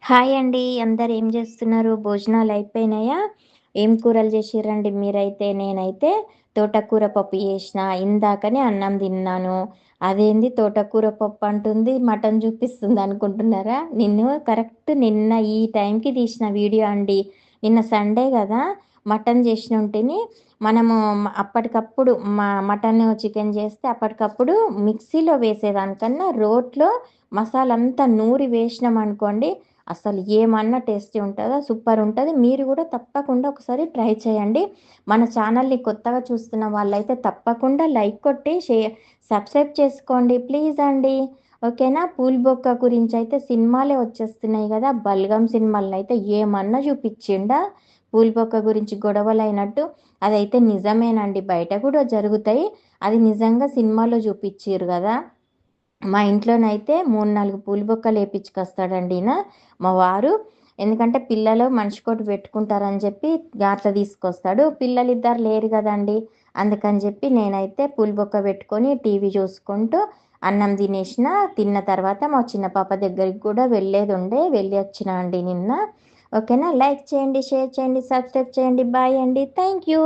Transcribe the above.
Hi అండి. అందరు ఏం జేస్తున్నారు? భోజనాలు అయిపోయినాయా? ఏం కూరలు జేషిర్రండి మీరైతే? నేనైతే తోటకూర పప్పు జేషినా. ఇందాకనే అన్నం తిన్నాను. అదేంది తోటకూర పప్పు అంటుంది, మటన్ జూపిస్తుందనుకుంటున్నారా? నిన్న ఈ టైంకి తీసిన వీడియో అండి. నిన్న సండే గదా! మటన్ జేషినుంటిని. మనము అప్పటికప్పుడు మటను, చికెన్ జేస్తే అప్పటికప్పుడు మిక్సీలో వేసేదానికన్నా రోట్లో మసాలంతా నూరి వేషినామనుకోండి అసలు ఏమన్నా టేస్టీ ఉంటదా? సూపరుంటది. మీరు గూడా తప్పకుండా ఒకసారి ట్రై చేయండి. మన ఛానల్‌ని కొత్తగా చూస్తున్న వాళ్ళైతే తప్పకుండా లైక్ కొట్టి సబ్స్క్రైబ్ చేసుకోండి. ప్లీజ్ అండి. ఓకేనా? పూల్ బొక్క గురించైతే సినిమాలే వచ్చేస్తున్నాయి గదా! 'బల్గం' సినిమాలనైతే ఏమన్నా చూపిచ్చిండా? పూల్ బొక్క గురించి గొడవలైనట్టు? అదైతే నిజమేనండి. బయట గూడా జరుగుతాయి. అది నిజంగా సినిమాలో చూపిచ్చిర్రు గదా! మా ఇంట్లోనైతే 3, 4 పూలు బొక్కలేపిచ్చుకొస్తాడండి మా వారు. ఎందుకంటే పిల్లలు మనిషికోటి పెట్టుకుంటారని చెప్పి అట్లా తీసుకొస్తాడు. పిల్లలిద్దరు లేరు గదండీ! అందుకని జెప్పి నేనైతే పూలు బొక్క పెట్టుకొని టీవీ చూసుకుంటూ అన్నం తినేషిన. తిన్న తర్వాత మా చిన్న పాప దగ్గరికి కూడా వెళ్ళేదుండే. వెళ్ళి వచ్చినా అండి నిన్న. ఓకేనా? లైక్ చేయండి, షేర్ చేయండి, సబ్స్క్రైబ్ చేయండి. బాయ్ అండి. Thank you.